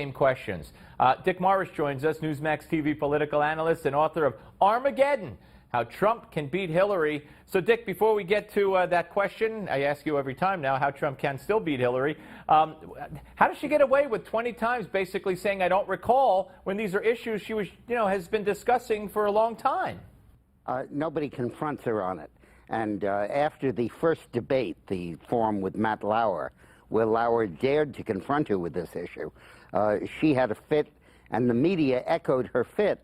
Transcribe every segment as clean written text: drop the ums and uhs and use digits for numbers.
same questions. Dick Morris joins us, NewsmaxTV Political Analyst and author of Armageddon, How Trump Can Beat Hillary. So, Dick, before we get to that question, I ask you every time now how Trump can still beat Hillary. How does she get away with 20 times basically saying, I don't recall, when these are issues she was, has been discussing for a long time? Nobody confronts her on it. And after the first debate, the forum with Matt Lauer, where Lauer dared to confront her with this issue, she had a fit, and the media echoed her fit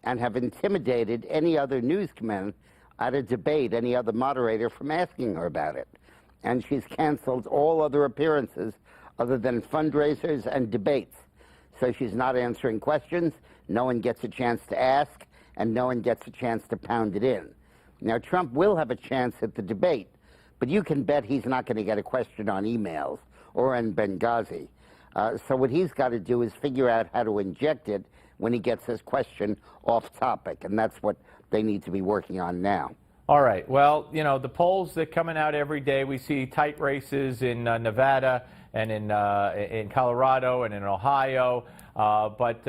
and have intimidated any other newsman at a debate, any other moderator, from asking her about it. And she's canceled all other appearances other than fundraisers and debates. So she's not answering questions, no one gets a chance to ask, and no one gets a chance to pound it in. Now, Trump will have a chance at the debate, but you can bet he's not going to get a question on emails or in Benghazi. So what he's got to do is figure out how to inject it when he gets his question off topic, and that's what they need to be working on now. All right. Well, the polls that are coming out every day, we see tight races in Nevada and in Colorado and in Ohio. But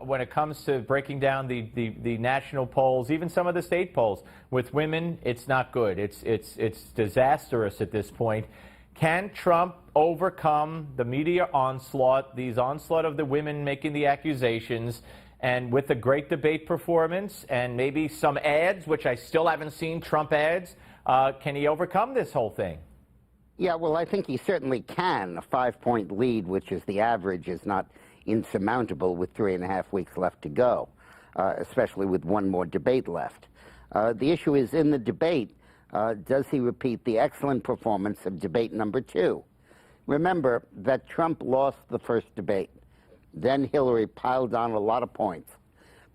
when it comes to breaking down the national polls, even some of the state polls, with women, it's not good. It's disastrous at this point. Can Trump overcome the media onslaught, these onslaught of the women making the accusations, and with a great debate performance and maybe some ads, which I still haven't seen, Trump ads, can he overcome this whole thing? Yeah, well, I think he certainly can. A 5-point lead, which is the average, is not insurmountable with 3.5 weeks left to go, especially with one more debate left. The issue is, in the debate, does he repeat the excellent performance of debate number 2? Remember that Trump lost the first debate. Then Hillary piled on a lot of points.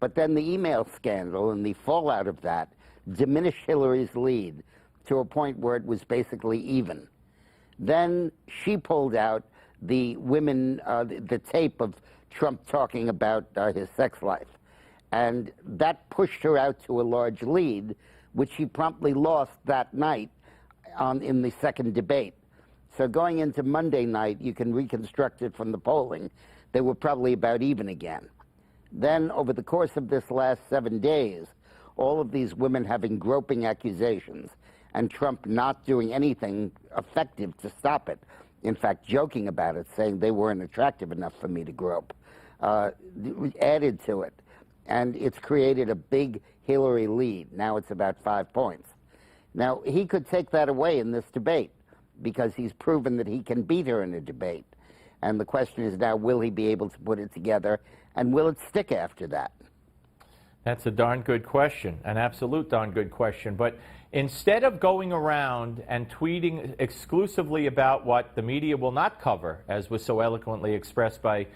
But then the email scandal and the fallout of that diminished Hillary's lead to a point where it was basically even. Then she pulled out the the tape of Trump talking about his sex life. And that pushed her out to a large lead, which she promptly lost that night in the second debate. So going into Monday night, you can reconstruct it from the polling. They were probably about even again. Then, over the course of this last 7 days, all of these women having groping accusations and Trump not doing anything effective to stop it, in fact, joking about it, saying they weren't attractive enough for me to grope, added to it. And it's created a big Hillary lead. Now it's about 5 points. Now, he could take that away in this debate because he's proven that he can beat her in a debate. And the question is now, will he be able to put it together, and will it stick after that? That's a darn good question, an absolute darn good question. But instead of going around and tweeting exclusively about what the media will not cover, as was so eloquently expressed by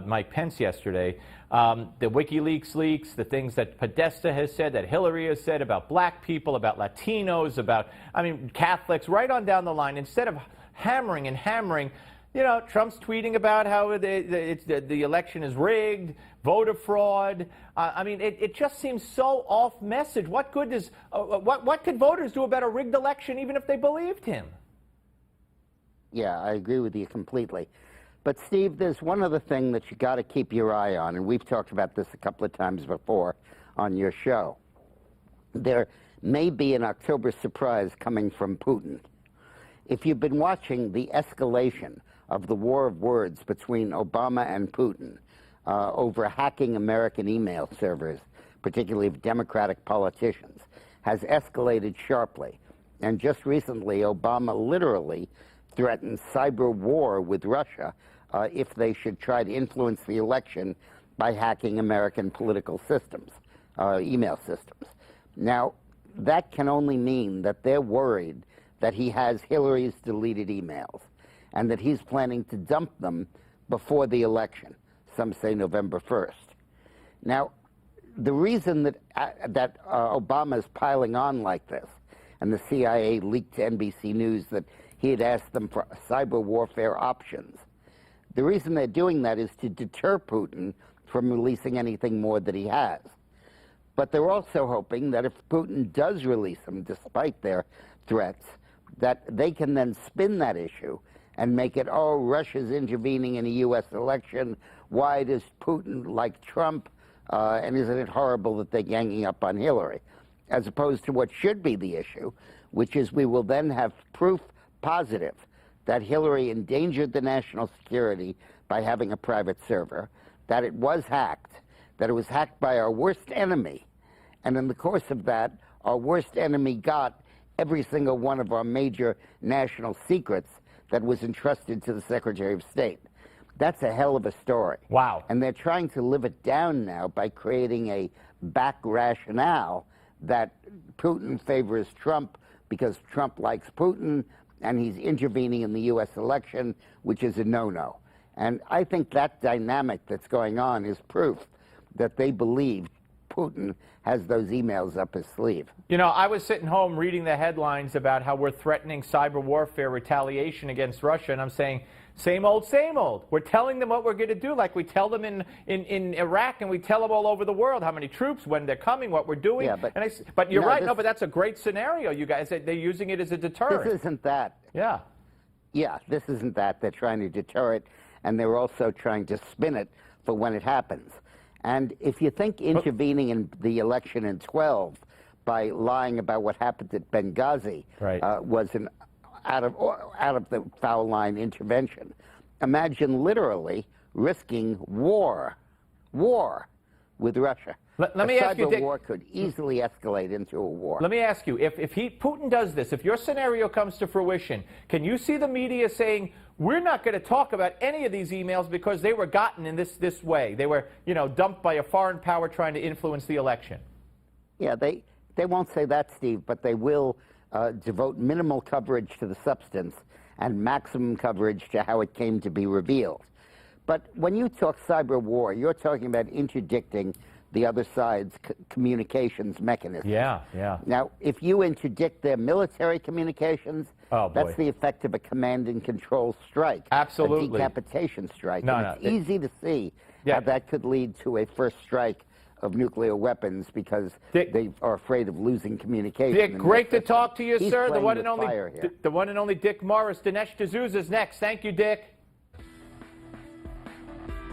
Mike Pence yesterday, the WikiLeaks leaks, the things that Podesta has said, that Hillary has said about black people, about Latinos, about, Catholics, right on down the line, instead of hammering and hammering, Trump's tweeting about how the election is rigged, voter fraud. It just seems so off message. What good does what could voters do about a rigged election, even if they believed him? Yeah, I agree with you completely. But Steve, there's one other thing that you got to keep your eye on, and we've talked about this a couple of times before on your show. There may be an October surprise coming from Putin. If you've been watching the escalation of the war of words between Obama and Putin over hacking American email servers, particularly of Democratic politicians, has escalated sharply. And just recently, Obama literally threatened cyber war with Russia if they should try to influence the election by hacking American political systems, email systems. Now, that can only mean that they're worried that he has Hillary's deleted emails and that he's planning to dump them before the election. Some say November 1st. Now, the reason that Obama is piling on like this, and the CIA leaked to NBC News that he had asked them for cyber warfare options, the reason they're doing that is to deter Putin from releasing anything more that he has. But they're also hoping that if Putin does release them, despite their threats, that they can then spin that issue and make it, oh, Russia's intervening in a U.S. election, why does Putin like Trump, and isn't it horrible that they're ganging up on Hillary? As opposed to what should be the issue, which is we will then have proof positive that Hillary endangered the national security by having a private server, that it was hacked by our worst enemy, and in the course of that, our worst enemy got every single one of our major national secrets that was entrusted to the Secretary of State. That's a hell of a story. Wow. And they're trying to live it down now by creating a back rationale that Putin favors Trump because Trump likes Putin and he's intervening in the U.S. election, which is a no-no. And I think that dynamic that's going on is proof that they believe Putin has those emails up his sleeve. You know, I was sitting home reading the headlines about how we're threatening cyber warfare retaliation against Russia, and I'm saying, same old, same old. We're telling them what we're going to do, like we tell them in Iraq, and we tell them all over the world how many troops, when they're coming, what we're doing. Yeah, but you're right. No, but that's a great scenario, you guys. They're using it as a deterrent. This isn't that. Yeah. Yeah, this isn't that. They're trying to deter it, and they're also trying to spin it for when it happens. And if you think intervening in the election in 12 by lying about what happened at Benghazi was an out of the foul line intervention, imagine literally risking war with Russia. Let me ask you, Dick, war could easily escalate into a war. Let me ask you, if Putin does this, if your scenario comes to fruition, can you see the media saying, we're not going to talk about any of these emails because they were gotten in this way? They were, you know, dumped by a foreign power trying to influence the election. Yeah, they won't say that, Steve, but they will devote minimal coverage to the substance and maximum coverage to how it came to be revealed. But when you talk cyber war, you're talking about interdicting the other side's communications mechanisms. Yeah, yeah. Now, if you interdict their military communications, that's the effect of a command and control strike. Absolutely. A decapitation strike. It's easy to see how that could lead to a first strike of nuclear weapons because they are afraid of losing communication. Dick, great to talk to you, sir. The one and only Dick Morris. Dinesh D'Souza's next. Thank you, Dick.